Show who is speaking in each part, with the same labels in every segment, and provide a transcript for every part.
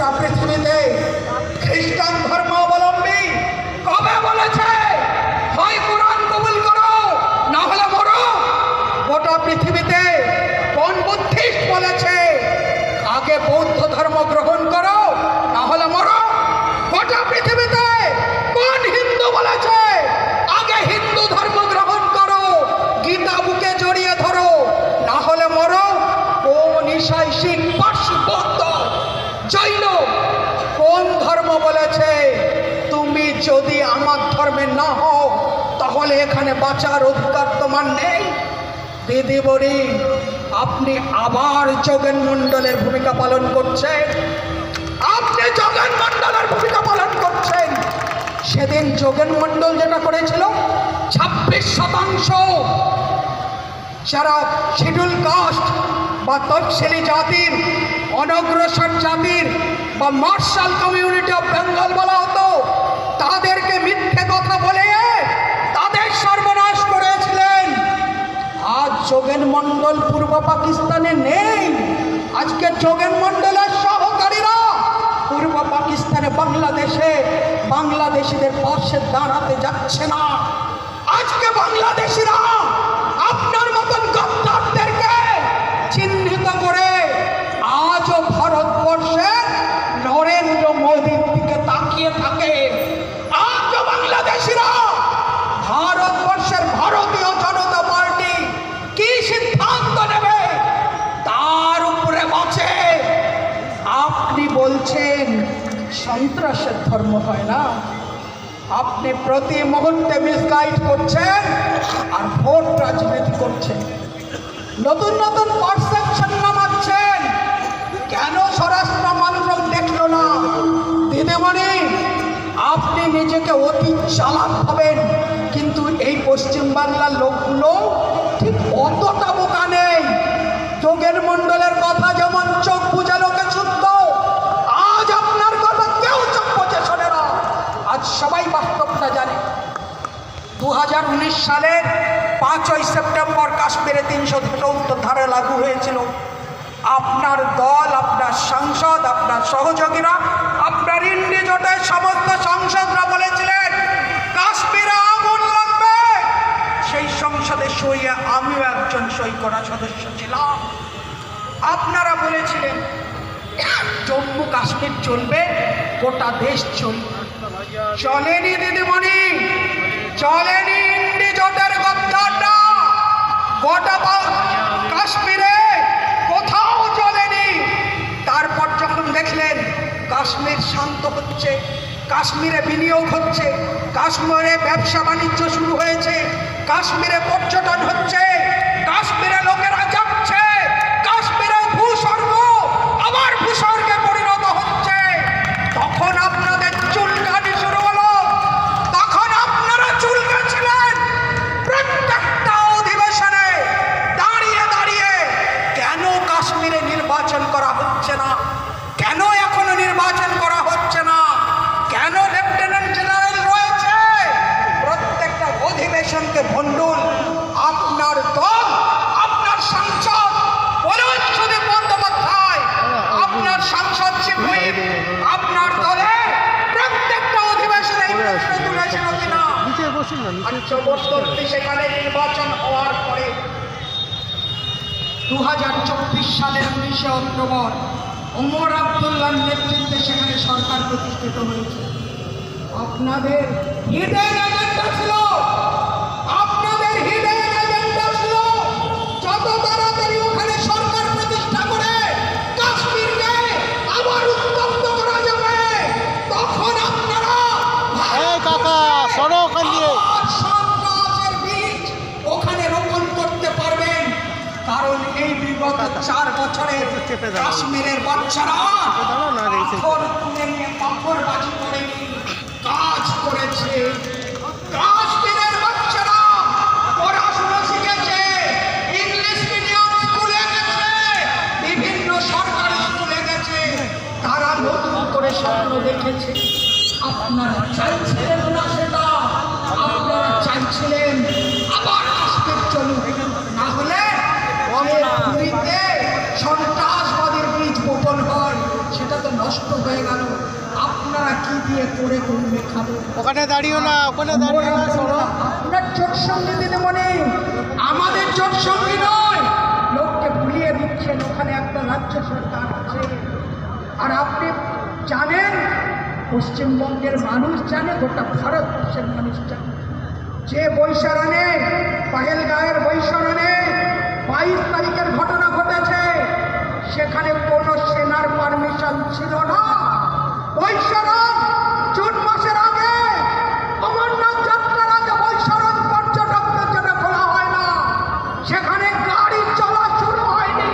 Speaker 1: গোটা পৃথিবীতে খ্রিস্টান ধর্মাবলম্বী কবে বলেছে হয় কোরআন কবুল করো না হলে মরো? গোটা পৃথিবীতে কোন বুদ্ধিস্ট বলেছে আগে বৌদ্ধ ধর্ম গ্রহণ করো না হলে মরো? গোটা পৃথিবীতে কোন হিন্দু বলেছে আগে হিন্দু ধর্ম গ্রহণ করো, গীতা বুকে জড়িয়ে ধরো না হলে মরো? কোন ঈসাই, শিখ, পার্সি, বৌদ্ধ, জৈন কোন ধর্ম বলেছে তুমি যদি আমার ধর্মে না হও তাহলে এখানে বাঁচার অধিকার তোমার নেই? দিদি বলি, আপনি আবার যোগেন মণ্ডলের ভূমিকা পালন করছেন। আপনি যোগেন মণ্ডলের ভূমিকা পালন করছেন। সেদিন যোগেন মণ্ডল যেটা করেছিল 26% যারা শিডিউল কাস্ট বা তফসিলি জাতির, অনগ্রসর জাতির বা মার্শাল কমিউনিটি অফ বেঙ্গল বলা হতো, তাদেরকে মিথ্যে কথা বলে তাদের সর্বনাশ করেছিলেন। আজ যোগেন মণ্ডল পূর্ব পাকিস্তানে নেই। আজকে যোগেন মণ্ডলের সহকারীরা পূর্ব পাকিস্তানে বাংলাদেশিদের পাশে দাঁড়াতে যাচ্ছে না। আজকে বাংলাদেশিরা আপনার মতন গদ্দারদেরকে চিহ্নিত করে আজও ভারতবর্ষের নরেন্দ্র মোদীর দিকে তাকিয়ে থাকে। আজও বাংলাদেশিরা ভারতবর্ষের ভারতীয় জনতা পার্টি কি সিদ্ধান্ত নেবে তার উপরে বাঁচে। আপনি বলছেন সন্ত্রাসের ধর্ম হয় না? আপনি প্রতি মুহূর্তে মিসগাইড করছেন আর ভোট রাজনীতি করছেন, নতুন নতুন পারসেপশন নামাচ্ছেন। কেন স্বরাষ্ট্র মন্ত্রক দেখল না? দিদিমণি, আপনি নিজেকে অতি চালাক ভাবেন, কিন্তু এই পশ্চিমবাংলার লোকগুলো ঠিক অতটা বোকা নেই। যোগেন মণ্ডলের কথা যেমন চোখ বুঝে লোকে শুদ্ধ, আজ আপনার কথা কেউ চোখ বুঝে শোনে না। আজ সবাই বাস্তবটা জানে। 2019 সালের 5ই সেপ্টেম্বর কাশ্মীরে 377 ধারা লাগু হয়েছিল। আপনার দল, আপনার সাংসদ, আপনার সহযোগীরা, আপনার ইন্ডি জোটের সমস্ত সাংসদরা বলেছিলেন কাশ্মীরে আগুন লাগবে। সেই সংসদে সইয়ে আমিও একজন সই করা সদস্য ছিলাম। আপনারা বলেছিলেন জম্মু কাশ্মীর চলবে, গোটা দেশ চলবে। চলেনি দিদিমণি, চলেনি ইন্ডি জোটের গদ্দাররা। গোটা কাশ্মীরে কোথাও চলেনি। তারপর যখন দেখলেন কাশ্মীর শান্ত হচ্ছে, কাশ্মীরে বিনিয়োগ হচ্ছে, কাশ্মীরে ব্যবসা বাণিজ্য শুরু হয়েছে, কাশ্মীরে পর্যটন হচ্ছে, কাশ্মীরে লোকেরা যাচ্ছে, কাশ্মীরে ভূস্বর্গ আবার ভূস্বর্গে পরিণত হচ্ছে, তখন আপনাদের চুলকানি শুরু হলো। তখন আপনারা চুলকেছিলেন প্রত্যেকটা অধিবেশনে দাঁড়িয়ে দাঁড়িয়ে, কেন কাশ্মীরে নির্বাচন করা হচ্ছে না, কেন এখনো নির্বাচন করা হচ্ছে না, কেন লেফটেন্যান্ট জেনারেল রয়েছে। প্রত্যেকটা অধিবেশনকে ভণ্ডুল আপনার দল, আপনার সাংসদ সুদীপ বন্দ্যোপাধ্যায়, আপনার সাংসদ শিবুইব, আপনার দলে প্রত্যেকটা অধিবেশনে তুলেছিল কিনা? সেখানে নির্বাচন হওয়ার পরে 2024 সালের 19 অক্টোবর ওমর আব্দুল্লাহর নেতৃত্বে সেখানে সরকার প্রতিষ্ঠিত হয়েছে। আপনাদের হিডেন এজেন্ডা ছিল, আপনাদের হিডেন এজেন্ডা ছিল যত তাড়াতাড়ি ওখানে সরকার প্রতিষ্ঠা করে কাশ্মীরকে আবার উত্তপ্ত করা যাবে, তখন আপনারা সন্ত্রাসের বীজ ওখানে রোপণ করতে পারবেন। কারণ এই বিগত 4 বছরে কাশ্মীরের বাচ্চারা পাথর তুলে নিয়ে পাথরবাজি করে কাজ করেছে। কাশ্মীরের বাচ্চারা পড়াশোনা শিখেছে, ইংলিশ মিডিয়াম স্কুলে গেছে, বিভিন্ন সরকারি স্কুলে গেছে, তারা নতুন করে স্বপ্ন দেখেছে। আপনারা চাইছিলেন না সেটা, আপনারা চাইছিলেন আবার কাশ্মীর চলুক, না হলে পুরীতে সন্ত্রাসবাদের বীজ বপন হয় সেটা তো নষ্ট হয়ে গেল, আপনারা কি দিয়ে করে করবে খাবো?
Speaker 2: ওখানে দাঁড়িও না, ওখানে দাঁড়িও না, শোনো।
Speaker 1: আপনার জোট সঙ্গী দিদিমণি, আমাদের জোট সঙ্গী নয়। লোককে ভুলিয়ে দিচ্ছেন ওখানে একটা রাজ্য সরকার আছে। আর আপনি জানেন, পশ্চিমবঙ্গের মানুষ জানে, গোটা ভারতবর্ষের মানুষ জানে, যে বৈশারণে পাহেলগাঁয়ের বৈশারণে 22 তারিখের ঘটনা ঘটেছে, সেখানে কোনো সেনার পারমিশন ছিল না। বৈশারণ জুন মাসের আগে, অমরনাথ যাত্রার আগে বৈশারণ পর্যটকদের জন্য খোলা হয় না, সেখানে গাড়ি চলা শুরু হয়নি।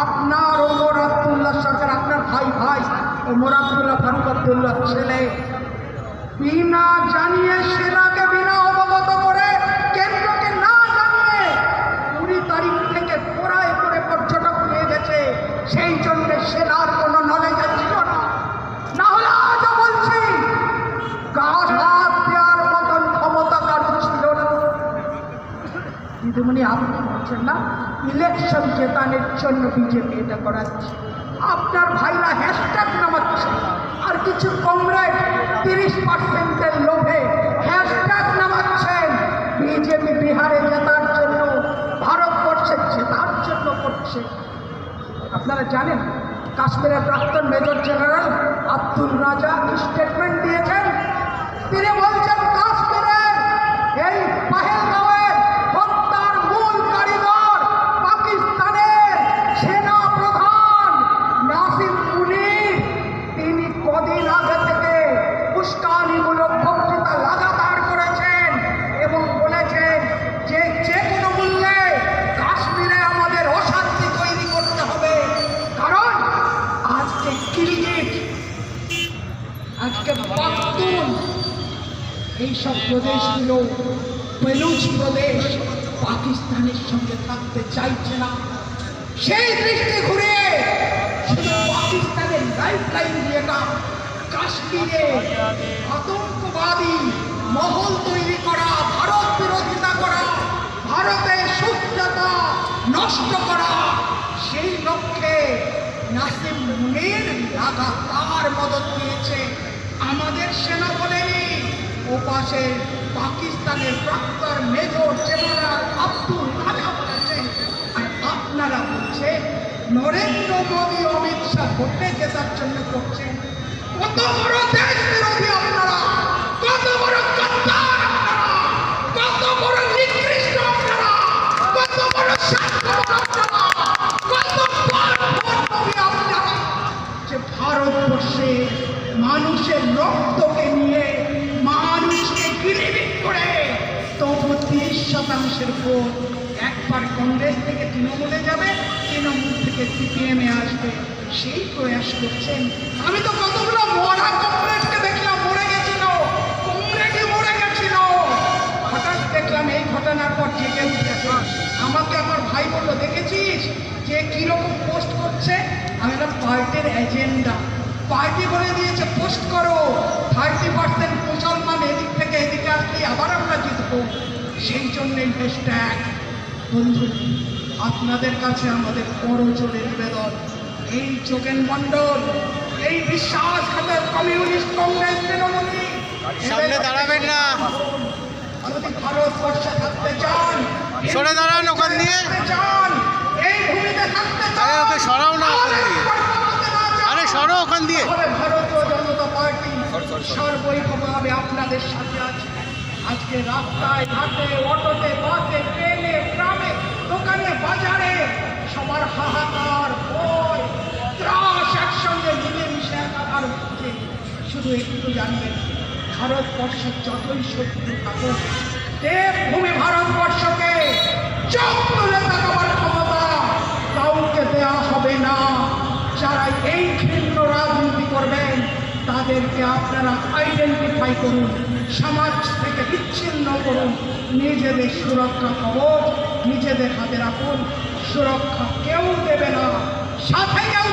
Speaker 1: আপনার ওমর আব্দুল্লাহ সরকার, আপনার ভাই ওমর আব্দুল্লাহ ফারুক আব্দুল্লাহ ছেলে, বিনা জানিয়ে সেনাকে বিনা অবগত করে, কেন্দ্রকে না জানিয়ে 20 তারিখ থেকে ঘোড়ায় করে পর্যটক নিয়ে গেছে। সেই জন্য সেনার কোনো নলেজ ছিল না। না হলে আজও বলছি, গাছ হাত দেওয়ার মতন ক্ষমতা কারণ ছিল না। দিদিমণি, আপনি বলছেন না ইলেকশন জেতানোর জন্য বিজেপি এটা করাচ্ছে। আপনার ভাইরা হ্যাশট্যাগ নামাচ্ছে, আর কিছু কমরেড 30%-এর লোভে হ্যাশট্যাগ নামাচ্ছেন। বিজেপি বিহারে জেতার জন্য, ভারতবর্ষে জেতার জন্য করছে। আপনারা জানেন, কাশ্মীরের প্রাক্তন মেজর জেনারেল আব্দুল রাজা স্টেটমেন্ট দিয়েছেন। তিনি বলছেন, কাশ্মীরের এই পাহেলগাঁওয়ের হত্যার মূল কারিগর পাকিস্তানের সেনা প্রধান নাসিম মুনির। তিনি কদিন আগে থেকে উস্কানিমূলক বক্তৃতা লাগাতার করেছেন এবং বলেছেন যে যে কোনো মূল্যে কাশ্মীরে আমাদের অশান্তি তৈরি করতে হবে। কারণ আজকে কিলগিট, আজকে পাখতুন, এইসব প্রদেশগুলো, বেলুচ প্রদেশ পাকিস্তানের সঙ্গে থাকতে চাইছে না। সেই দৃষ্টি ঘুরিয়ে শুধু পাকিস্তানের লাইফ লাইন দিয়ে না, কাশ্মীরে আতঙ্কবাদী মহল তৈরি করা, ভারত বিরোধিতা করা, ভারতের সুস্থতা নষ্ট করা, সেই লক্ষ্যে নাসিম মুনির লাগাতার মদত দিয়েছে। আমাদের সেনা বলেনি, ওপাশে পাকিস্তানের প্রাক্তন মেজর জেনারেল আব্দুল রাজা বলেছে। আর আপনারা বলছেন নরেন্দ্র মোদী অমিত শাহ ভোটে জেতার জন্য করছেন। কত বড় দেশ বিরোধী আপনারা, কত বড় গদ্দার আপনারা, কত বড় নিকৃষ্ট আপনারা, কত বড় স্বার্থপর আপনারা, কত বড় ভোটলোভী আপনারা, যে ভারতবর্ষে মানুষের রক্তকে নিয়ে, মানুষকে গিলিবিলি করে তবু 30% ভোট একবার কংগ্রেস থেকে তৃণমূলে যাবে, তৃণমূল থেকে সিপিএমে আসবে, সেই প্রয়াস করছেন। আমি তো কতগুলো মরা কংগ্রেসকে দেখলাম, মরে গেছিল, কংগ্রেসই মরে গেছিল। হঠাৎ দেখলাম এই ঘটনার পর জেগে উঠেছে। আমাকে আমার ভাই বললো, দেখেছিস যে কিরকম পোস্ট করছে? আমি বললাম, পার্টির এজেন্ডা, পার্টি বলে দিয়েছে পোস্ট করো, 30% মুসলমান এদিক থেকে এদিকে আসলে আবার আমরা জিতবো। সেই জন্যই হ্যাশট্যাগ। বন্ধু, আপনাদের কাছে আমাদের করজোড়ে নিবেদন, এই যোগেন মণ্ডল, এই বিশ্বাসঘাতক কমিউনিস্ট কংগ্রেস তৃণমূলী
Speaker 2: সামনে দাঁড়াবেন না।
Speaker 1: যদি ভারতবর্ষে থাকতে চান,
Speaker 2: সরে দাঁড়ান ওখান দিয়ে।
Speaker 1: চান এই ভূমিতে থাকতে চান,
Speaker 2: আরে ওকে সরাও না ওখান দিয়ে, আরে সরো ওখান দিয়ে।
Speaker 1: ভারতীয় জনতা পার্টি সর্বৈকভাবে আপনাদের সাথে আছে। আজকে রাস্তায় ঘাটে, অটোতে, বাসে, ট্রেনে, গ্রামে, দোকানে, বাজারে সবার হাহাকার, ভয়, ত্রাস একসঙ্গে মিলেমিশে একাকার হচ্ছে। শুধু একটু জানবেন, ভারতবর্ষের যতই শত্রু থাকুক, দেবভূমি ভারতবর্ষকে চোখ তুলে তাকাবার ক্ষমতা কাউকে দেওয়া হবে না। যারা এই ঘৃণ্য রাজনীতি করবেন, তাদেরকে আপনারা আইডেন্টিফাই করুন, সমাজ থেকে বিচ্ছিন্ন করুন, নিজেদের সুরক্ষা কবচ নিজেদের হাতে রাখুন। সুরক্ষা কেউ দেবে না, সাথে কেউ